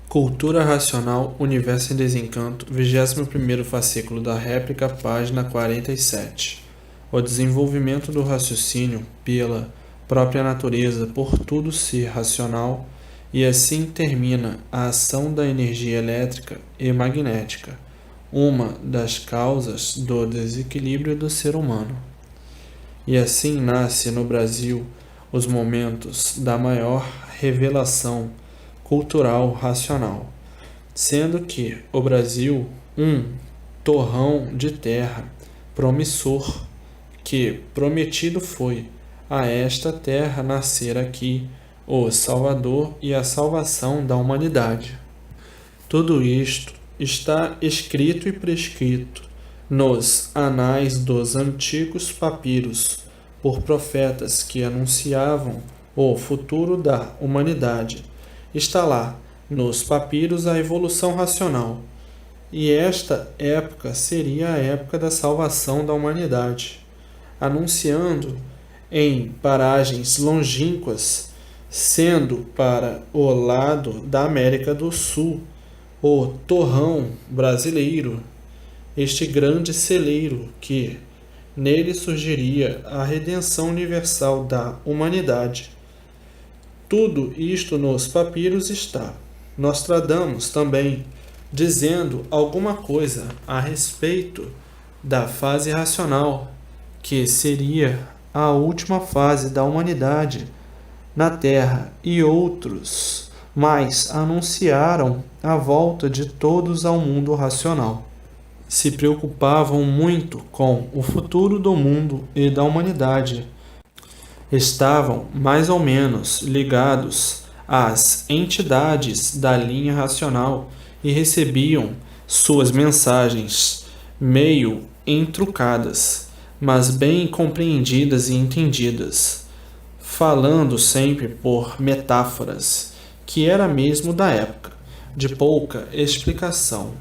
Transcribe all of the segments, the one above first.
Cultura Racional, Universo em Desencanto, 21º fascículo da réplica, página 47. O desenvolvimento do raciocínio pela própria natureza por tudo ser racional, e assim termina a ação da energia elétrica e magnética, uma das causas do desequilíbrio do ser humano. E assim nasce no Brasil os momentos da maior revelação cultural racional, sendo que o Brasil um torrão de terra promissor, que prometido foi a esta terra nascer aqui o Salvador e a salvação da humanidade. Tudo isto está escrito e prescrito nos anais dos antigos papiros por profetas que anunciavam o futuro da humanidade. Está lá, nos papiros, a evolução racional. E esta época seria a época da salvação da humanidade, anunciando em paragens longínquas, sendo para o lado da América do Sul, o torrão brasileiro, este grande celeiro que nele surgiria a redenção universal da humanidade. Tudo isto nos papiros está. Nostradamus também dizendo alguma coisa a respeito da fase racional, que seria a última fase da humanidade na Terra, e outros mais anunciaram a volta de todos ao mundo racional. Se preocupavam muito com o futuro do mundo e da humanidade. Estavam mais ou menos ligados às entidades da linha racional e recebiam suas mensagens meio entrucadas, mas bem compreendidas e entendidas, falando sempre por metáforas, que era mesmo da época, de pouca explicação,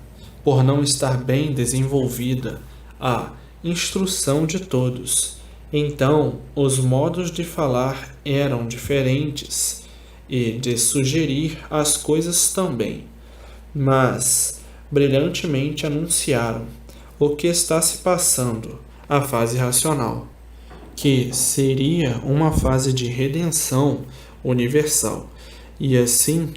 por não estar bem desenvolvida a instrução de todos. Então, os modos de falar eram diferentes e de sugerir as coisas também, mas brilhantemente anunciaram o que está se passando, a fase racional, que seria uma fase de redenção universal, e assim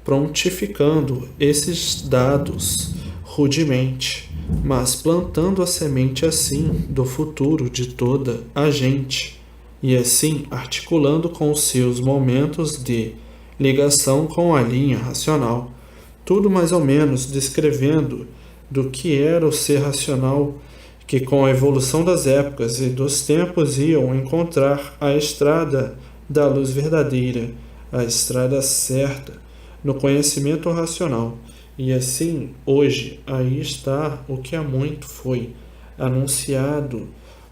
prontificando esses dados rudemente, mas plantando a semente assim do futuro de toda a gente, e assim articulando com os seus momentos de ligação com a linha racional, tudo mais ou menos descrevendo do que era o ser racional, que com a evolução das épocas e dos tempos iam encontrar a estrada da luz verdadeira, a estrada certa, no conhecimento racional. E assim, hoje, aí está o que há muito foi anunciado,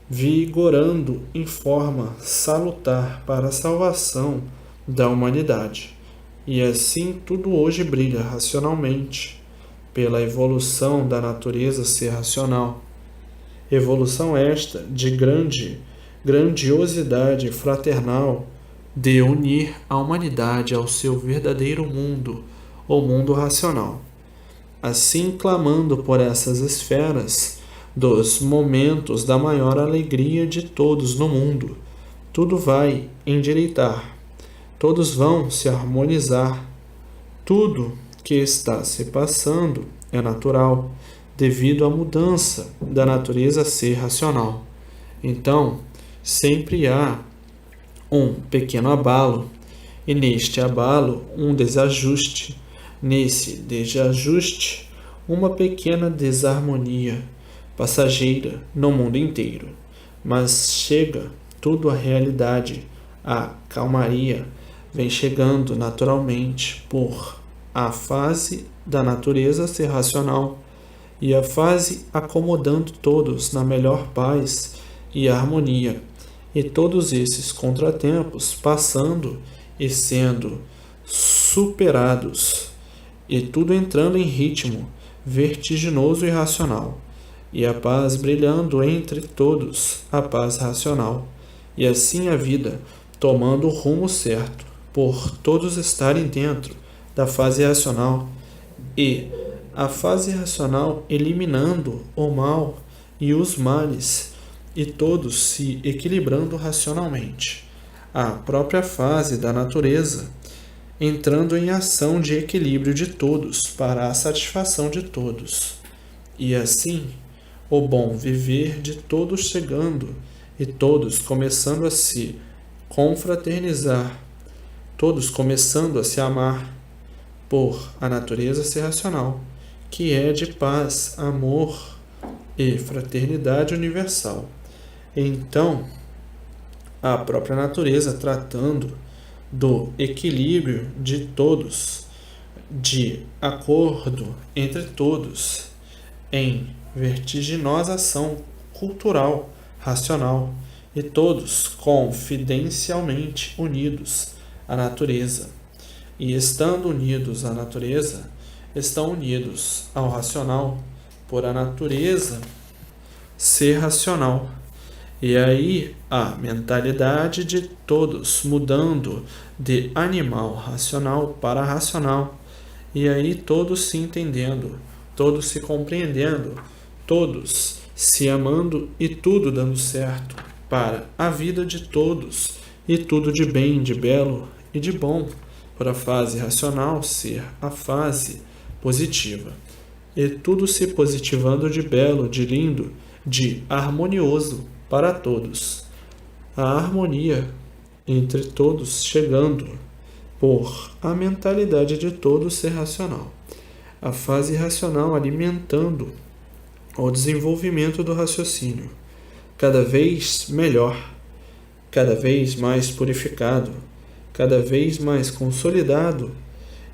vigorando em forma salutar para a salvação da humanidade. E assim tudo hoje brilha racionalmente, pela evolução da natureza ser racional. Evolução esta de grandiosidade fraternal, de unir a humanidade ao seu verdadeiro mundo, o mundo racional. Assim, clamando por essas esferas dos momentos da maior alegria de todos no mundo, tudo vai endireitar, todos vão se harmonizar. Tudo que está se passando é natural, devido à mudança da natureza ser racional. Então, sempre há um pequeno abalo, e neste abalo um desajuste, nesse desajuste uma pequena desarmonia passageira no mundo inteiro, mas chega tudo à realidade, a calmaria vem chegando naturalmente por a fase da natureza ser racional, e a fase acomodando todos na melhor paz e harmonia, e todos esses contratempos passando e sendo superados, e tudo entrando em ritmo vertiginoso e racional, e a paz brilhando entre todos, a paz racional, e assim a vida tomando o rumo certo, por todos estarem dentro da fase racional e a fase racional eliminando o mal e os males e todos se equilibrando racionalmente. A própria fase da natureza entrando em ação de equilíbrio de todos para a satisfação de todos. E assim, o bom viver de todos chegando e todos começando a se confraternizar, todos começando a se amar, por a natureza ser racional, que é de paz, amor e fraternidade universal. Então, a própria natureza tratando do equilíbrio de todos, de acordo entre todos, em vertiginosa ação cultural, racional, e todos confidencialmente unidos à natureza. E estando unidos à natureza, estão unidos ao racional, por a natureza ser racional. E aí a mentalidade de todos mudando de animal racional para racional. E aí todos se entendendo, todos se compreendendo, todos se amando e tudo dando certo para a vida de todos e tudo de bem, de belo e de bom, por a fase racional ser a fase positiva. E tudo se positivando de belo, de lindo, de harmonioso para todos. A harmonia entre todos chegando por a mentalidade de todos ser racional. A fase racional alimentando o desenvolvimento do raciocínio, cada vez melhor, cada vez mais purificado, cada vez mais consolidado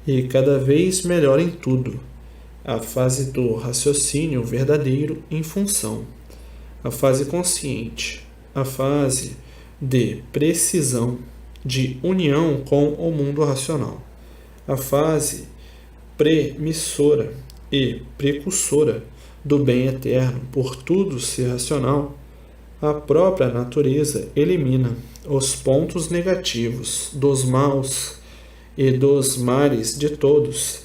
e cada vez melhor em tudo. A fase do raciocínio verdadeiro em função. A fase consciente, a fase de precisão, de união com o mundo racional. A fase premissora e precursora do bem eterno, por tudo ser racional. A própria natureza elimina os pontos negativos dos maus e dos males de todos.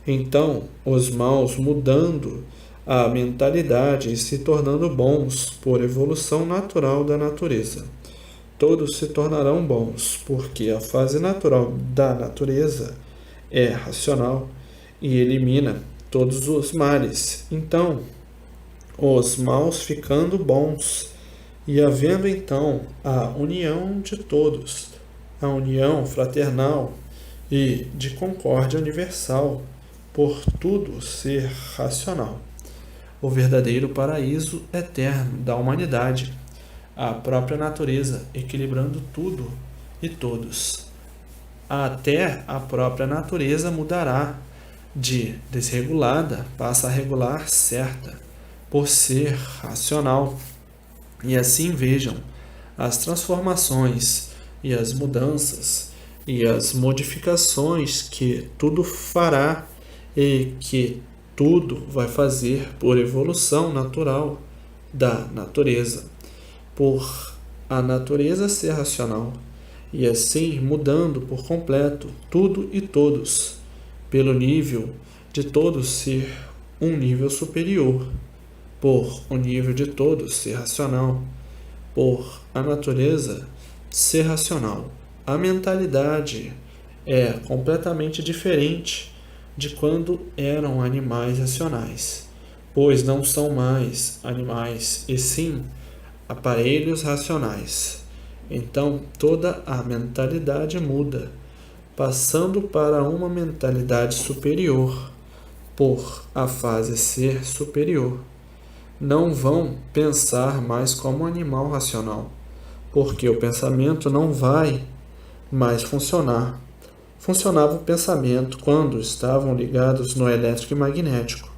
Então, os maus mudando a mentalidade e se tornando bons por evolução natural da natureza. Todos se tornarão bons, porque a fase natural da natureza é racional e elimina todos os males. Então, os maus ficando bons e havendo então a união de todos, a união fraternal e de concórdia universal, por tudo ser racional. O verdadeiro paraíso eterno da humanidade, a própria natureza equilibrando tudo e todos. Até a própria natureza mudará de desregulada, passa a regular certa, por ser racional. E assim vejam as transformações e as mudanças e as modificações que tudo fará e que tudo vai fazer por evolução natural da natureza, por a natureza ser racional, e assim mudando por completo tudo e todos, pelo nível de todos ser um nível superior, por o nível de todos ser racional, por a natureza ser racional. A mentalidade é completamente diferente de quando eram animais racionais, pois não são mais animais, e sim aparelhos racionais. Então toda a mentalidade muda, passando para uma mentalidade superior, por a fase ser superior. Não vão pensar mais como animal racional, porque o pensamento não vai mais funcionar. Funcionava o pensamento quando estavam ligados no elétrico e magnético.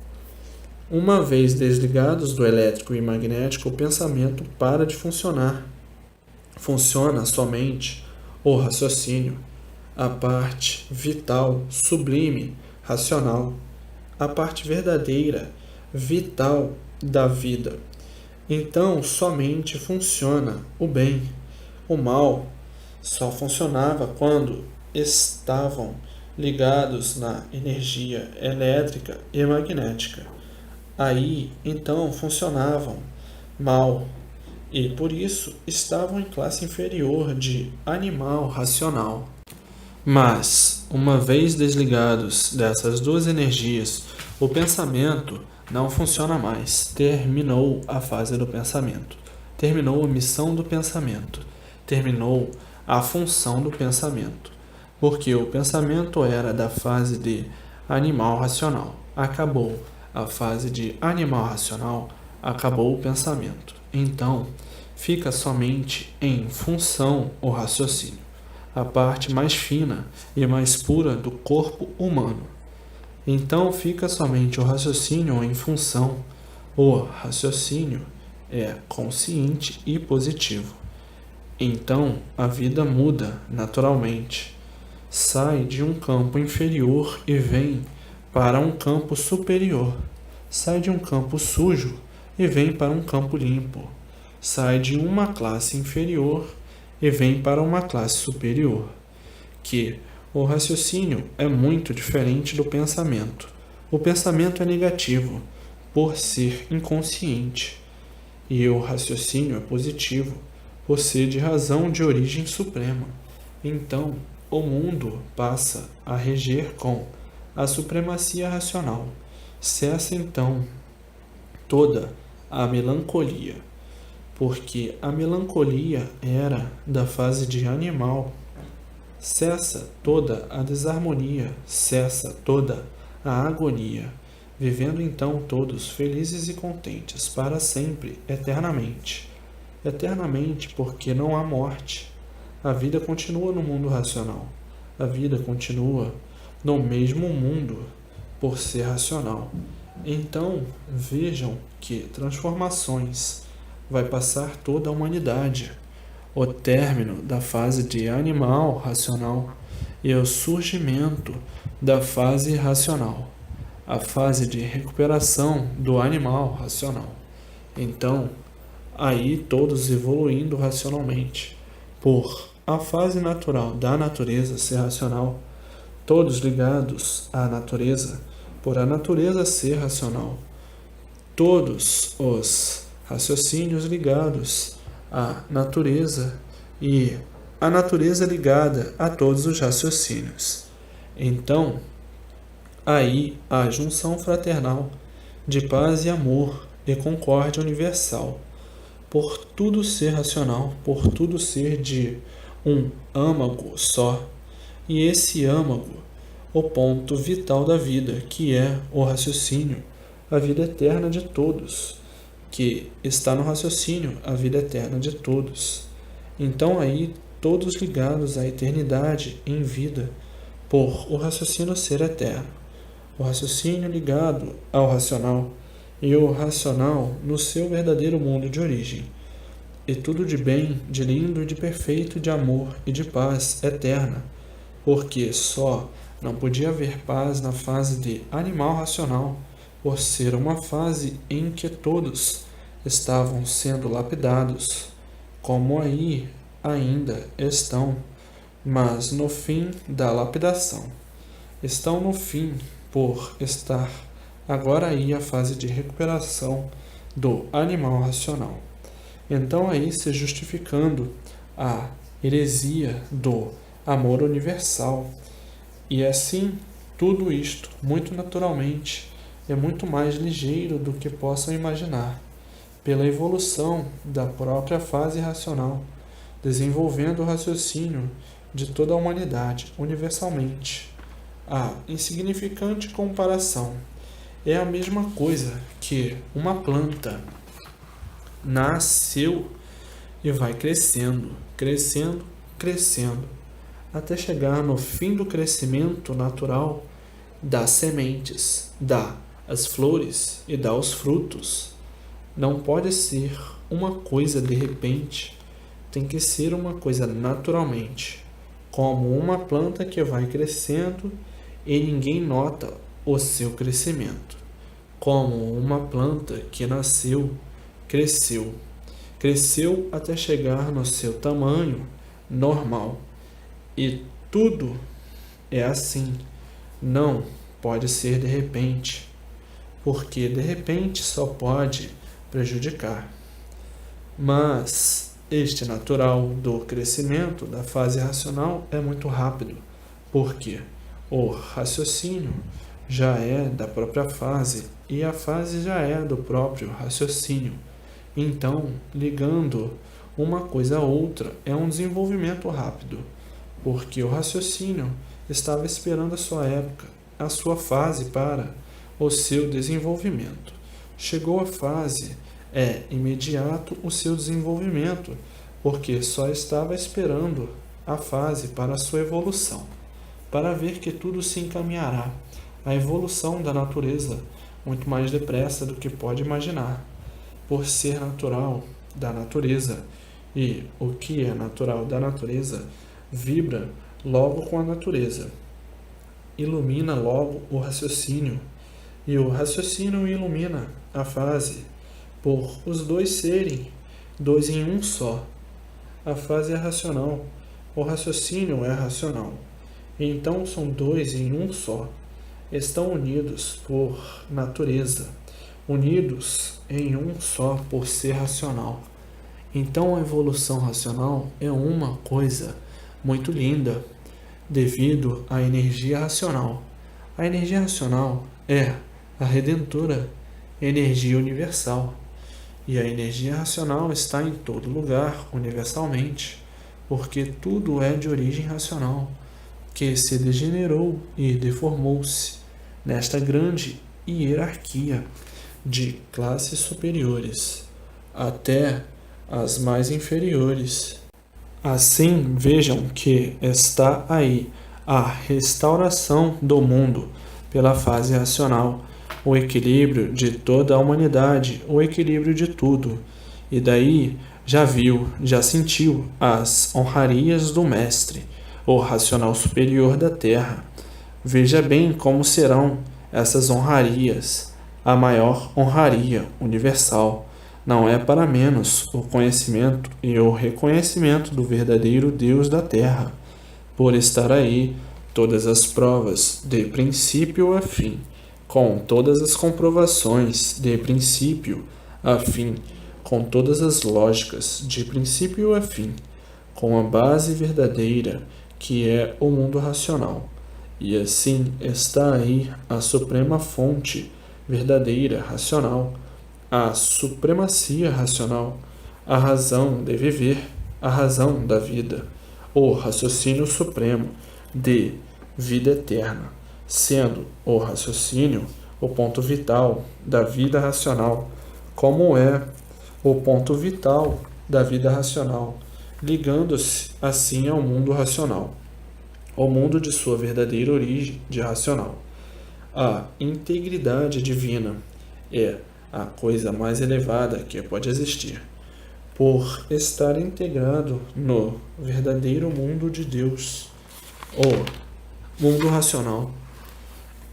Uma vez desligados do elétrico e magnético, o pensamento para de funcionar. Funciona somente o raciocínio, a parte vital, sublime, racional, a parte verdadeira, vital da vida. Então, somente funciona o bem. O mal só funcionava quando estavam ligados na energia elétrica e magnética. Aí, então, funcionavam mal e, por isso, estavam em classe inferior de animal racional. Mas, uma vez desligados dessas duas energias, o pensamento não funciona mais. Terminou a fase do pensamento. Terminou a missão do pensamento. Terminou a função do pensamento. Porque o pensamento era da fase de animal racional. Acabou a fase de animal racional, acabou o pensamento. Então, fica somente em função o raciocínio, a parte mais fina e mais pura do corpo humano. Então fica somente o raciocínio em função. O raciocínio é consciente e positivo. Então a vida muda naturalmente. Sai de um campo inferior e vem para um campo superior. Sai de um campo sujo e vem para um campo limpo. Sai de uma classe inferior e vem para uma classe superior, que o raciocínio é muito diferente do pensamento. O pensamento é negativo, por ser inconsciente, e o raciocínio é positivo, por ser de razão de origem suprema. Então, o mundo passa a reger com a supremacia racional. Cessa então toda a melancolia, porque a melancolia era da fase de animal. Cessa toda a desarmonia, cessa toda a agonia, vivendo então todos felizes e contentes para sempre, eternamente. Eternamente, porque não há morte. A vida continua no mundo racional. A vida continua no mesmo mundo, por ser racional. Então, vejam que transformações vai passar toda a humanidade. O término da fase de animal racional e o surgimento da fase racional, a fase de recuperação do animal racional. Então, aí todos evoluindo racionalmente, por a fase natural da natureza ser racional, todos ligados à natureza, por a natureza ser racional, todos os raciocínios ligados à natureza e a natureza ligada a todos os raciocínios. Então, aí a junção fraternal de paz e amor e concórdia universal, por tudo ser racional, por tudo ser de um âmago só, e esse âmago, o ponto vital da vida, que é o raciocínio, a vida eterna de todos, que está no raciocínio, a vida eterna de todos. Então aí, todos ligados à eternidade em vida, por o raciocínio ser eterno. O raciocínio ligado ao racional, e o racional no seu verdadeiro mundo de origem. E tudo de bem, de lindo, de perfeito, de amor e de paz eterna, porque só não podia haver paz na fase de animal racional, por ser uma fase em que todos estavam sendo lapidados, como aí ainda estão, mas no fim da lapidação. Estão no fim por estar agora aí a fase de recuperação do animal racional. Então aí se justificando a heresia do amor universal. E assim, tudo isto, muito naturalmente, é muito mais ligeiro do que possam imaginar, pela evolução da própria fase racional, desenvolvendo o raciocínio de toda a humanidade, universalmente. A insignificante comparação é a mesma coisa que uma planta nasceu e vai crescendo, crescendo, crescendo, até chegar no fim do crescimento natural, dá sementes, dá as flores e dá os frutos. Não pode ser uma coisa de repente, tem que ser uma coisa naturalmente, como uma planta que vai crescendo e ninguém nota o seu crescimento, como uma planta que nasceu, cresceu, cresceu até chegar no seu tamanho normal, e tudo é assim. Não pode ser de repente, porque de repente só pode prejudicar. Mas este natural do crescimento da fase racional é muito rápido, porque o raciocínio já é da própria fase e a fase já é do próprio raciocínio. Então, ligando uma coisa a outra é um desenvolvimento rápido, porque o raciocínio estava esperando a sua época, a sua fase para o seu desenvolvimento. Chegou a fase, é imediato o seu desenvolvimento, porque só estava esperando a fase para a sua evolução, para ver que tudo se encaminhará. A evolução da natureza muito mais depressa do que pode imaginar, por ser natural da natureza, e o que é natural da natureza vibra logo com a natureza, ilumina logo o raciocínio, e o raciocínio ilumina a fase, por os dois serem dois em um só. A fase é racional, o raciocínio é racional, então são dois em um só. Estão unidos por natureza, unidos em um só por ser racional. Então a evolução racional é uma coisa muito linda, devido à energia racional. A energia racional é a redentora energia universal. E a energia racional está em todo lugar, universalmente, porque tudo é de origem racional, que se degenerou e deformou-se nesta grande hierarquia de classes superiores até as mais inferiores. Assim, vejam que está aí a restauração do mundo pela fase racional, o equilíbrio de toda a humanidade, o equilíbrio de tudo. E daí já viu, já sentiu as honrarias do Mestre, o racional superior da Terra. Veja bem como serão essas honrarias. A maior honraria universal não é para menos o conhecimento e o reconhecimento do verdadeiro Deus da Terra, por estar aí todas as provas de princípio a fim, com todas as comprovações de princípio a fim, com todas as lógicas de princípio a fim, com a base verdadeira que é o mundo racional. E assim está aí a suprema fonte verdadeira racional, a supremacia racional, a razão de viver, a razão da vida, o raciocínio supremo de vida eterna, sendo o raciocínio o ponto vital da vida racional, como é o ponto vital da vida racional, ligando-se assim ao mundo racional, o mundo de sua verdadeira origem de racional. A integridade divina é a coisa mais elevada que pode existir, por estar integrado no verdadeiro mundo de Deus, o mundo racional.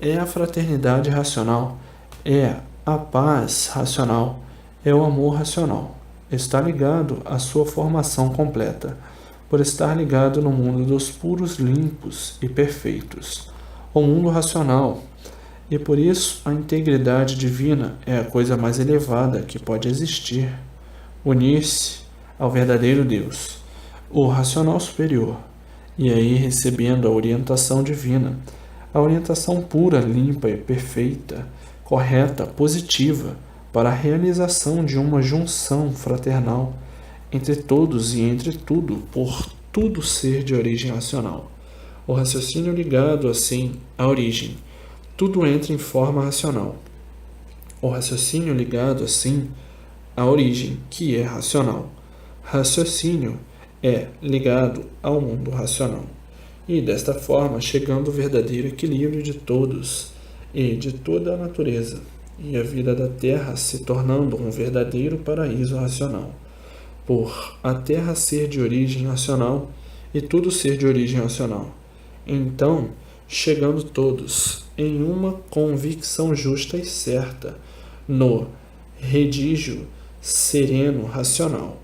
É a fraternidade racional, é a paz racional, é o amor racional. Está ligado à sua formação completa, por estar ligado no mundo dos puros, limpos e perfeitos, o mundo racional. E por isso a integridade divina é a coisa mais elevada que pode existir. Unir-se ao verdadeiro Deus, o racional superior, e aí recebendo a orientação divina, a orientação pura, limpa e perfeita, correta, positiva, para a realização de uma junção fraternal entre todos e entre tudo, por tudo ser de origem racional. O raciocínio ligado, assim, à origem. Tudo entra em forma racional. O raciocínio ligado, assim, à origem, que é racional. Raciocínio é ligado ao mundo racional. E, desta forma, chegando ao verdadeiro equilíbrio de todos e de toda a natureza, e a vida da Terra se tornando um verdadeiro paraíso racional. Por a Terra ser de origem racional e tudo ser de origem racional. Então, chegando todos em uma convicção justa e certa, no redígio sereno racional,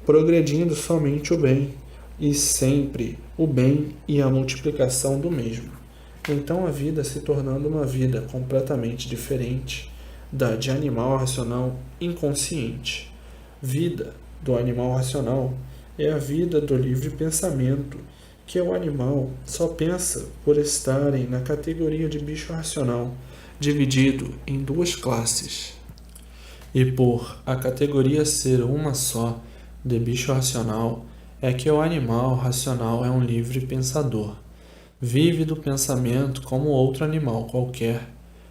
progredindo somente o bem, e sempre o bem e a multiplicação do mesmo. Então a vida se tornando uma vida completamente diferente da de animal racional inconsciente. Vida do animal racional é a vida do livre pensamento, que o animal só pensa por estarem na categoria de bicho racional, dividido em duas classes. E por a categoria ser uma só de bicho racional, é que o animal racional é um livre pensador. Vive do pensamento como outro animal qualquer,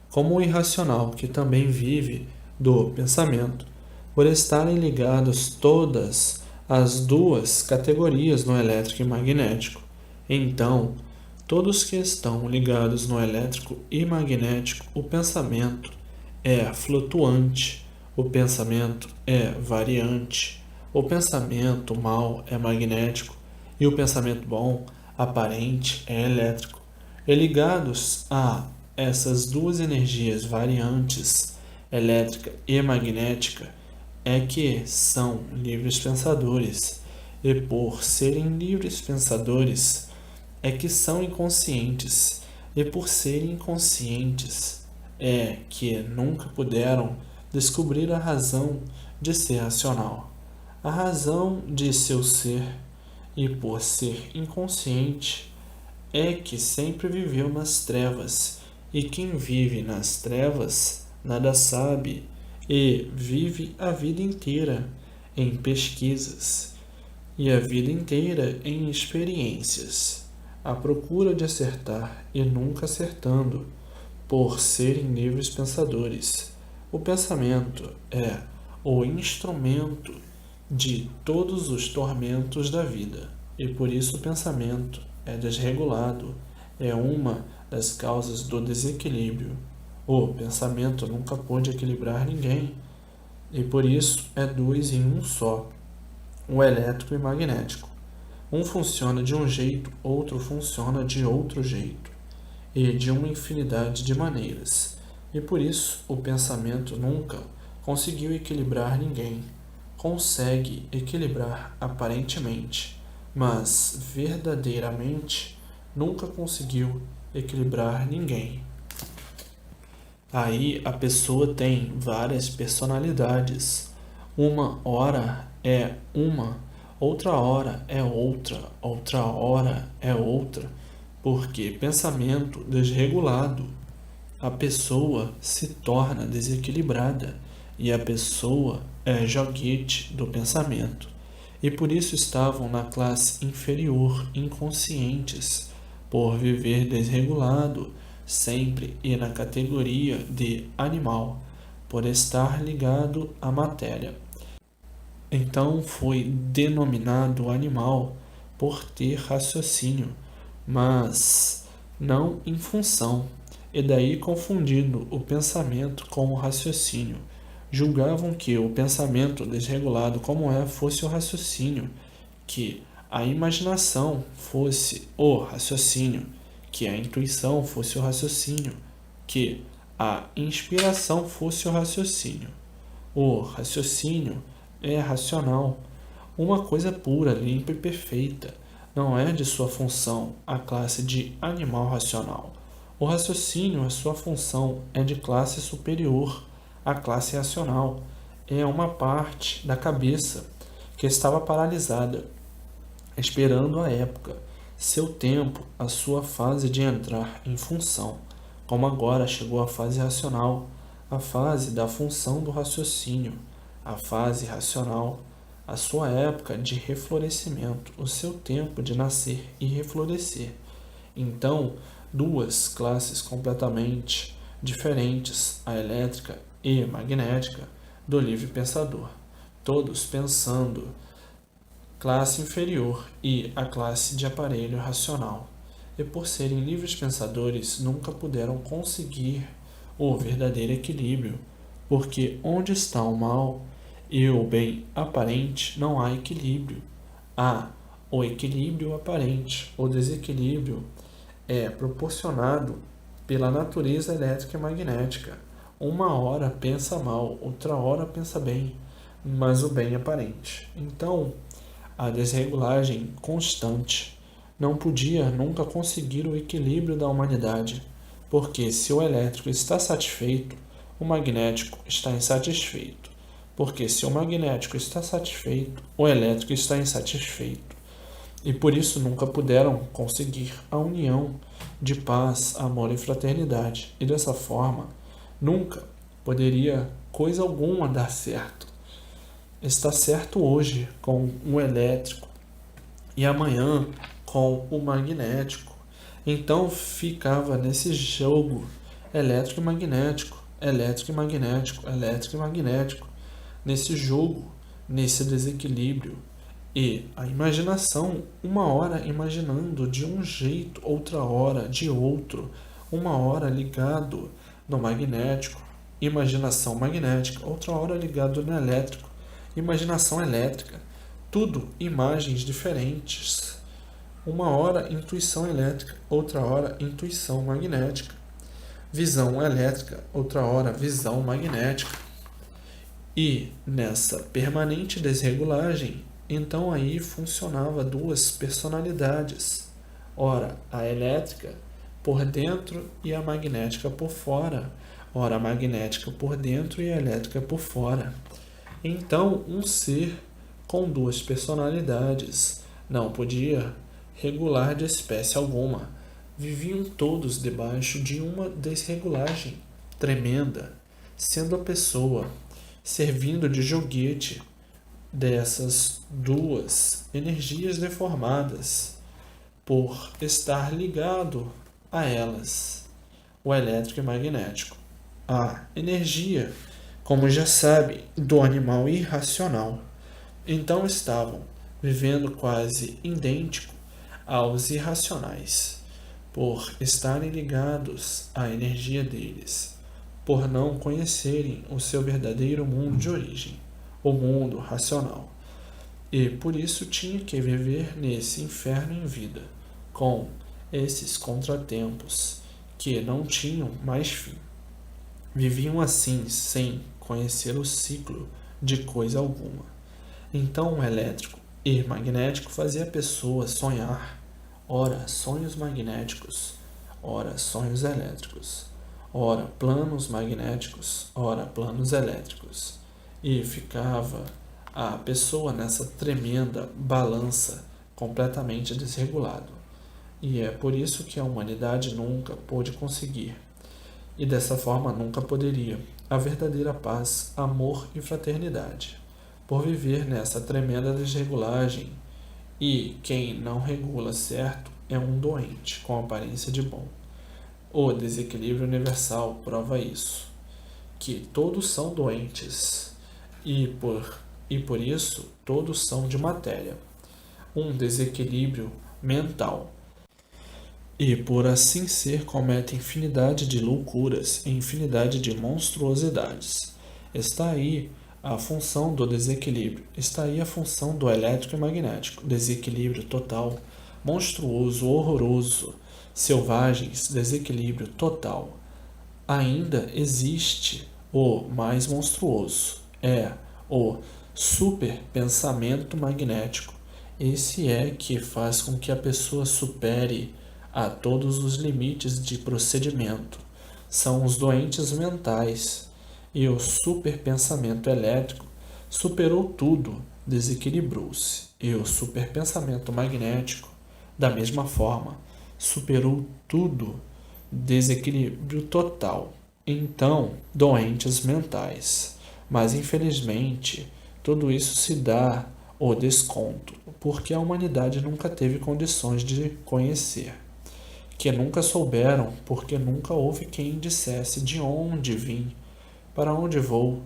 como o irracional, que também vive do pensamento, por estarem ligados todas as duas categorias no elétrico e magnético. Então, todos que estão ligados no elétrico e magnético, o pensamento é flutuante, o pensamento é variante, o pensamento mau é magnético e o pensamento bom, aparente, é elétrico. E ligados a essas duas energias variantes, elétrica e magnética, é que são livres pensadores. E por serem livres pensadores, é que são inconscientes. E por serem inconscientes, é que nunca puderam descobrir a razão de ser racional, a razão de seu ser, e por ser inconsciente, é que sempre viveu nas trevas, e quem vive nas trevas nada sabe, e vive a vida inteira em pesquisas, e a vida inteira em experiências, à procura de acertar e nunca acertando, por serem livres pensadores. O pensamento é o instrumento de todos os tormentos da vida, e por isso o pensamento é desregulado, é uma das causas do desequilíbrio. O pensamento nunca pôde equilibrar ninguém, e por isso é dois em um só, o elétrico e magnético. Um funciona de um jeito, outro funciona de outro jeito, e de uma infinidade de maneiras. E por isso o pensamento nunca conseguiu equilibrar ninguém. Consegue equilibrar aparentemente, mas verdadeiramente nunca conseguiu equilibrar ninguém. Aí a pessoa tem várias personalidades. Uma hora é uma, outra hora é outra, outra hora é outra, porque pensamento desregulado, a pessoa se torna desequilibrada e a pessoa é joguete do pensamento. E por isso estavam na classe inferior, inconscientes, por viver desregulado, sempre e na categoria de animal, por estar ligado à matéria. Então foi denominado animal por ter raciocínio, mas não em função, e daí confundindo o pensamento com o raciocínio. Julgavam que o pensamento desregulado como fosse o raciocínio, que a imaginação fosse o raciocínio, que a intuição fosse o raciocínio, que a inspiração fosse o raciocínio. O raciocínio é racional, uma coisa pura, limpa e perfeita. Não é de sua função a classe de animal racional. O raciocínio, a sua função, é de classe superior à classe racional. É uma parte da cabeça que estava paralisada, esperando a época, seu tempo, a sua fase de entrar em função. Como agora chegou a fase racional, a fase da função do raciocínio, a fase racional, a sua época de reflorescimento, o seu tempo de nascer e reflorescer. Então, duas classes completamente diferentes, a elétrica e magnética, do livre pensador, todos pensando classe inferior e a classe de aparelho racional. E por serem livres pensadores, nunca puderam conseguir o verdadeiro equilíbrio, porque onde está o mal e o bem aparente, não há equilíbrio. Há o equilíbrio aparente. O desequilíbrio é proporcionado pela natureza elétrica e magnética. Uma hora pensa mal, outra hora pensa bem, mas o bem aparente. Então, a desregulagem constante. Não podia nunca conseguir o equilíbrio da humanidade, porque se o elétrico está satisfeito, o magnético está insatisfeito, porque se o magnético está satisfeito, o elétrico está insatisfeito. E por isso nunca puderam conseguir a união de paz, amor e fraternidade. E dessa forma, nunca poderia coisa alguma dar certo. Está certo hoje com o elétrico e amanhã com o magnético. Então ficava nesse jogo elétrico e magnético, elétrico e magnético, elétrico e magnético, nesse jogo, nesse desequilíbrio. E a imaginação, uma hora imaginando de um jeito, outra hora de outro, uma hora ligado no magnético, imaginação magnética, outra hora ligado no elétrico, imaginação elétrica, tudo imagens diferentes. Uma hora intuição elétrica, outra hora intuição magnética, visão elétrica, outra hora visão magnética. E nessa permanente desregulagem, então aí funcionava duas personalidades, ora a elétrica por dentro e a magnética por fora, ora a magnética por dentro e a elétrica por fora. Então um ser com duas personalidades não podia regular de espécie alguma. Viviam todos debaixo de uma desregulagem tremenda, sendo a pessoa servindo de joguete dessas duas energias deformadas por estar ligado a elas, o elétrico e magnético. A energia, como já sabe, do animal irracional. Então estavam vivendo quase idêntico aos irracionais, por estarem ligados à energia deles, por não conhecerem o seu verdadeiro mundo de origem, o mundo racional. E por isso tinha que viver nesse inferno em vida, com esses contratempos que não tinham mais fim. Viviam assim, sem conhecer o ciclo de coisa alguma. Então o elétrico e magnético fazia a pessoa sonhar, ora sonhos magnéticos, ora sonhos elétricos, ora planos magnéticos, ora planos elétricos. E ficava a pessoa nessa tremenda balança completamente desregulado. E é por isso que a humanidade nunca pôde conseguir, e dessa forma nunca poderia, a verdadeira paz, amor e fraternidade, por viver nessa tremenda desregulagem. E quem não regula certo é um doente com aparência de bom. O desequilíbrio universal prova isso, que todos são doentes e por isso todos são de matéria, um desequilíbrio mental. E por assim ser comete infinidade de loucuras e infinidade de monstruosidades. Está aí a função do desequilíbrio, está aí a função do elétrico e magnético, desequilíbrio total, monstruoso, horroroso, selvagens, desequilíbrio total. Ainda existe o mais monstruoso, é o superpensamento magnético. Esse é que faz com que a pessoa supere a todos os limites de procedimento. São os doentes mentais. E o superpensamento elétrico superou tudo, desequilibrou-se. E o superpensamento magnético, da mesma forma, superou tudo, desequilíbrio total. Então, doentes mentais. Mas, infelizmente, tudo isso se dá o desconto, porque a humanidade nunca teve condições de conhecer. Que nunca souberam, porque nunca houve quem dissesse de onde vim, para onde vou.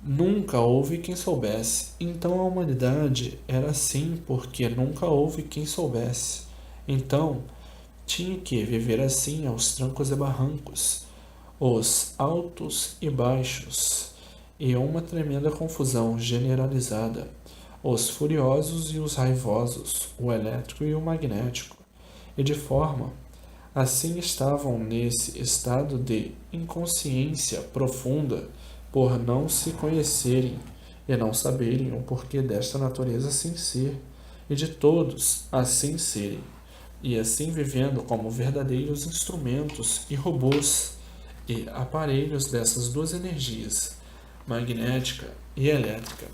Nunca houve quem soubesse. Então a humanidade era assim, porque nunca houve quem soubesse. Então tinha que viver assim aos trancos e barrancos, os altos e baixos, e uma tremenda confusão generalizada, os furiosos e os raivosos, o elétrico e o magnético, e de forma assim estavam nesse estado de inconsciência profunda por não se conhecerem e não saberem o porquê desta natureza sem ser, e de todos assim serem, e assim vivendo como verdadeiros instrumentos e robôs e aparelhos dessas duas energias, magnética e elétrica.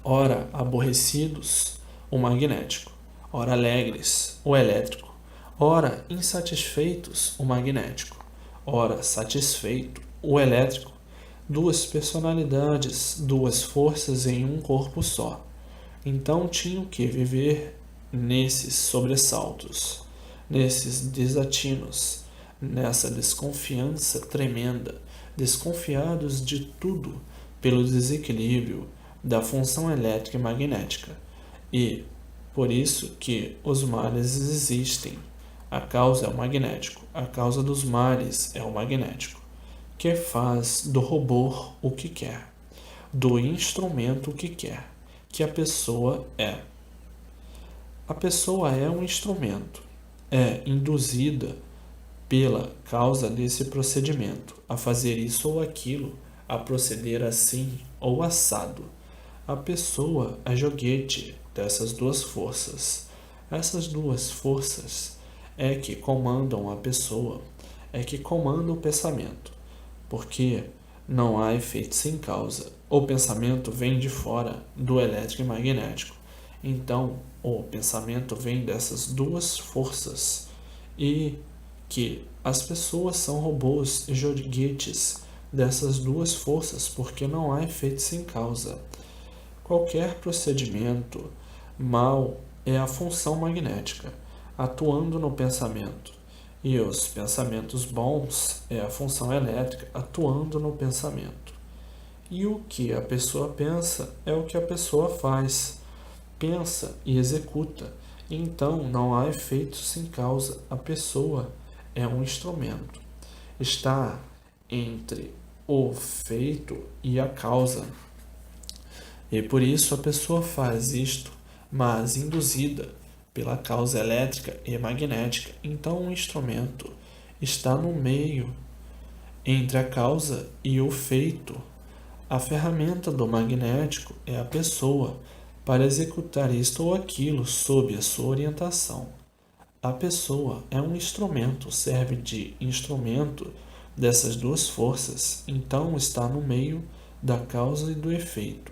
Ora aborrecidos, o magnético; ora alegres, o elétrico; ora insatisfeitos, o magnético; ora satisfeito, o elétrico. Duas personalidades, duas forças em um corpo só. Então tinham que viver nesses sobressaltos, nesses desatinos, nessa desconfiança tremenda, desconfiados de tudo pelo desequilíbrio da função elétrica e magnética. E por isso que os males existem. A causa é o magnético, a causa dos males é o magnético, que faz do robô o que quer, do instrumento o que quer, que a pessoa é. A pessoa é um instrumento, é induzida pela causa desse procedimento a fazer isso ou aquilo, a proceder assim ou assado. A pessoa é joguete dessas duas forças. Essas duas forças é que comandam a pessoa, é que comandam o pensamento, porque não há efeito sem causa. O pensamento vem de fora do elétrico e magnético. Então, o pensamento vem dessas duas forças e que as pessoas são robôs e joguetes dessas duas forças, porque não há efeito sem causa. Qualquer procedimento mal é a função magnética atuando no pensamento, e os pensamentos bons é a função elétrica atuando no pensamento. E o que a pessoa pensa é o que a pessoa faz, pensa e executa. Então não há efeito sem causa. A pessoa é um instrumento. Está entre o feito e a causa. E por isso a pessoa faz isto, mas induzida pela causa elétrica e magnética. Então o instrumento está no meio entre a causa e o feito. A ferramenta do magnético é a pessoa para executar isto ou aquilo sob a sua orientação. A pessoa é um instrumento, serve de instrumento dessas duas forças, então está no meio da causa e do efeito.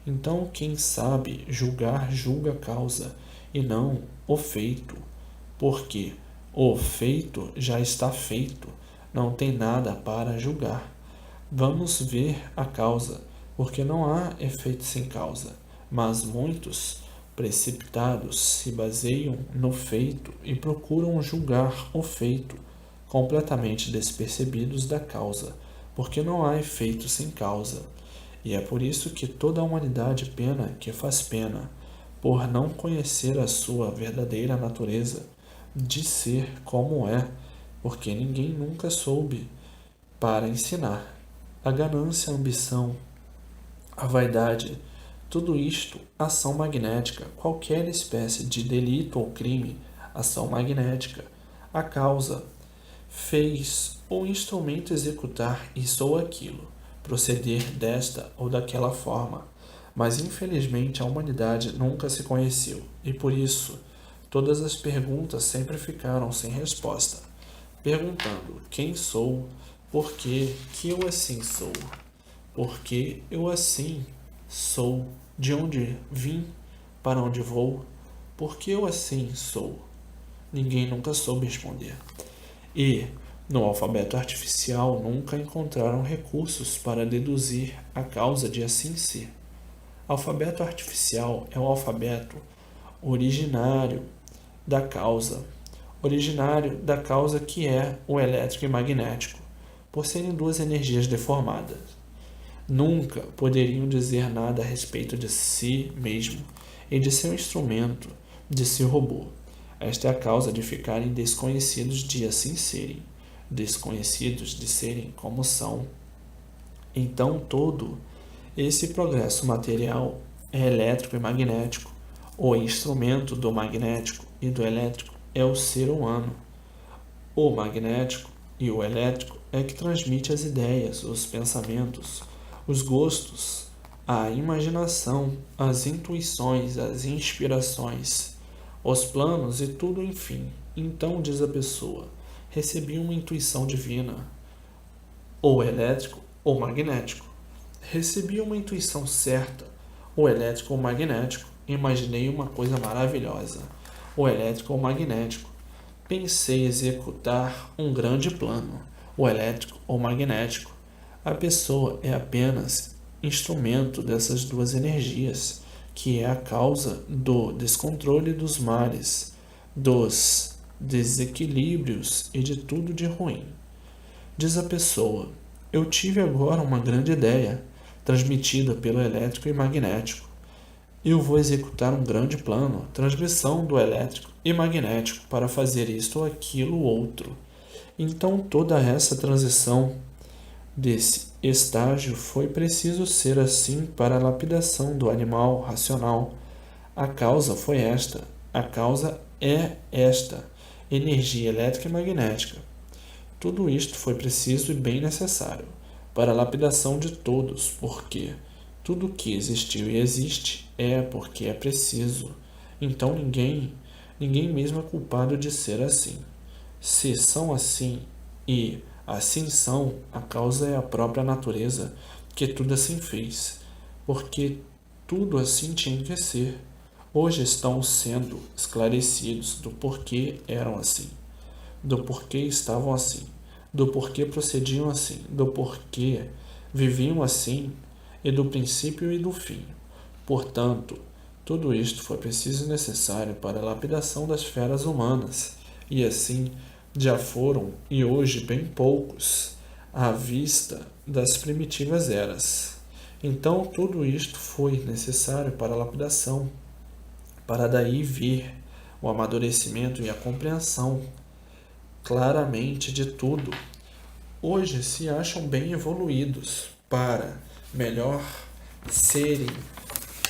Então quem sabe julgar, julga a causa e não o feito, porque o feito já está feito, não tem nada para julgar. Vamos ver a causa, porque não há efeito sem causa, mas muitos precipitados se baseiam no feito e procuram julgar o feito, completamente despercebidos da causa, porque não há efeito sem causa. E é por isso que toda a humanidade pena que faz pena, por não conhecer a sua verdadeira natureza de ser como é, porque ninguém nunca soube para ensinar. A ganância, a ambição, a vaidade, tudo isto, ação magnética, qualquer espécie de delito ou crime, ação magnética. A causa fez o instrumento executar isso ou aquilo, proceder desta ou daquela forma, mas infelizmente a humanidade nunca se conheceu e por isso todas as perguntas sempre ficaram sem resposta, perguntando quem sou, por que eu assim sou, por que eu assim sou, de onde vim, para onde vou, por que eu assim sou. Ninguém nunca soube responder. E, no alfabeto artificial, nunca encontraram recursos para deduzir a causa de assim ser. Alfabeto artificial é o alfabeto originário da causa que é o elétrico e magnético, por serem duas energias deformadas. Nunca poderiam dizer nada a respeito de si mesmo e de seu instrumento, de seu robô. Esta é a causa de ficarem desconhecidos de assim serem, desconhecidos de serem como são. Então todo esse progresso material é elétrico e magnético. O instrumento do magnético e do elétrico é o ser humano. O magnético e o elétrico é que transmite as ideias, os pensamentos, os gostos, a imaginação, as intuições, as inspirações, os planos e tudo, enfim. Então diz a pessoa: recebi uma intuição divina, ou elétrico ou magnético. Recebi uma intuição certa, ou elétrico ou magnético. Imaginei uma coisa maravilhosa, ou elétrico ou magnético. Pensei executar um grande plano, ou elétrico ou magnético. A pessoa é apenas instrumento dessas duas energias, que é a causa do descontrole dos males, dos desequilíbrios e de tudo de ruim. Diz a pessoa: eu tive agora uma grande ideia, transmitida pelo elétrico e magnético. Eu vou executar um grande plano, transmissão do elétrico e magnético para fazer isto ou aquilo ou outro. Então toda essa transição desse estágio foi preciso ser assim para a lapidação do animal racional. A causa foi esta, a causa é esta, energia elétrica e magnética. Tudo isto foi preciso e bem necessário para a lapidação de todos, porque tudo que existiu e existe é porque é preciso. Então ninguém mesmo é culpado de ser assim. Se são assim e assim são, a causa é a própria natureza, que tudo assim fez, porque tudo assim tinha que ser. Hoje estão sendo esclarecidos do porquê eram assim, do porquê estavam assim, do porquê procediam assim, do porquê viviam assim e do princípio e do fim. Portanto, tudo isto foi preciso e necessário para a lapidação das feras humanas, e assim já foram, e hoje bem poucos, à vista das primitivas eras. Então tudo isto foi necessário para a lapidação, para daí vir o amadurecimento e a compreensão claramente de tudo. Hoje se acham bem evoluídos para melhor serem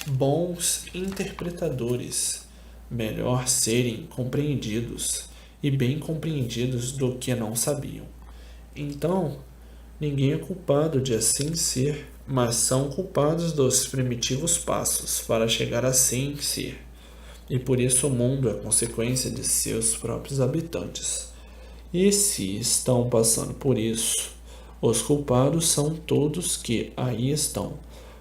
bons interpretadores, melhor serem compreendidos e bem compreendidos do que não sabiam. Então, ninguém é culpado de assim ser, mas são culpados dos primitivos passos para chegar assim ser. E por isso o mundo é consequência de seus próprios habitantes. E se estão passando por isso, os culpados são todos que aí estão,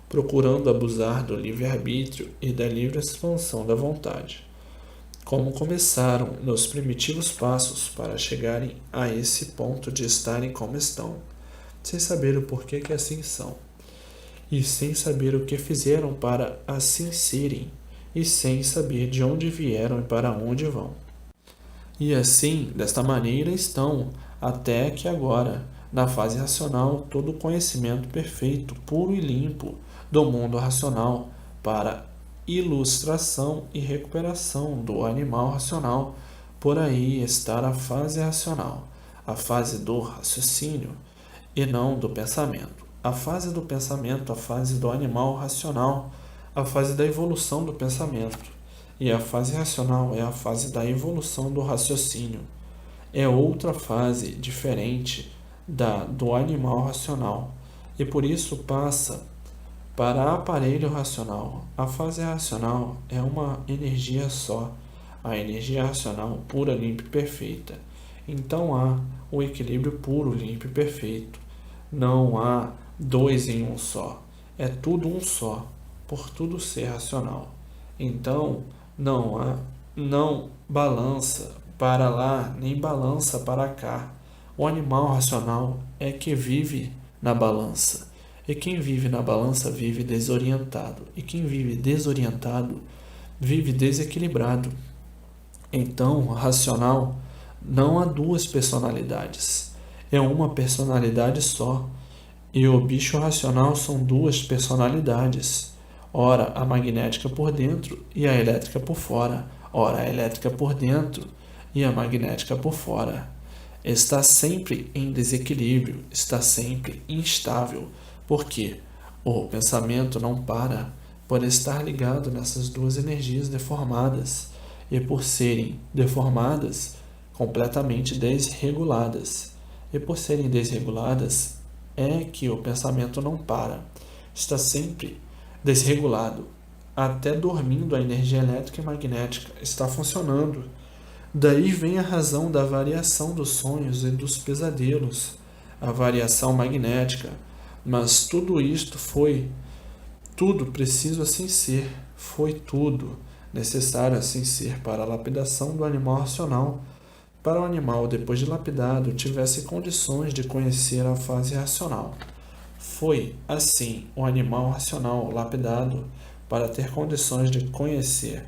procurando abusar do livre-arbítrio e da livre expansão da vontade, como começaram nos primitivos passos para chegarem a esse ponto de estarem como estão, sem saber o porquê que assim são, e sem saber o que fizeram para assim serem, e sem saber de onde vieram e para onde vão. E assim, desta maneira estão, até que agora, na fase racional, todo o conhecimento perfeito, puro e limpo do mundo racional para ilustração e recuperação do animal racional. Por aí está a fase racional, a fase do raciocínio e não do pensamento. A fase do pensamento, a fase do animal racional, a fase da evolução do pensamento. E a fase racional é a fase da evolução do raciocínio. É outra fase diferente do animal racional. E por isso passa para aparelho racional. A fase racional é uma energia só. A energia racional pura, limpa e perfeita. Então há o equilíbrio puro, limpo e perfeito. Não há dois em um só. É tudo um só, por tudo ser racional. Então, não balança para lá, nem balança para cá. O animal racional é que vive na balança. E quem vive na balança vive desorientado. E quem vive desorientado vive desequilibrado. Então, racional, não há duas personalidades. É uma personalidade só. E o bicho racional são duas personalidades. Ora, a magnética por dentro e a elétrica por fora. Ora, a elétrica por dentro e a magnética por fora. Está sempre em desequilíbrio, está sempre instável, porque o pensamento não para por estar ligado nessas duas energias deformadas e por serem deformadas, completamente desreguladas. E por serem desreguladas, é que o pensamento não para, está sempre desregulado. Até dormindo a energia elétrica e magnética está funcionando. Daí vem a razão da variação dos sonhos e dos pesadelos, a variação magnética. Mas tudo preciso assim ser, foi tudo necessário assim ser para a lapidação do animal racional, para o animal, depois de lapidado, tivesse condições de conhecer a fase racional. Foi, assim, o animal racional lapidado para ter condições de conhecer.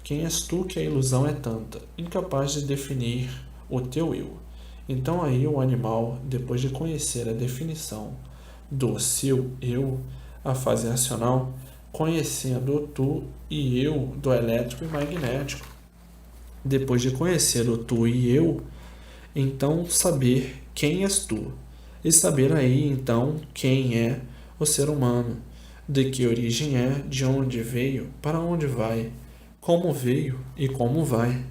Quem és tu que a ilusão é tanta, incapaz de definir o teu eu? Então aí o animal, depois de conhecer a definição do seu eu, a fase racional, conhecendo o tu e eu do elétrico e magnético. Depois de conhecer o tu e eu, então saber quem és tu. E saber aí, então, quem é o ser humano, de que origem é, de onde veio, para onde vai, como veio e como vai.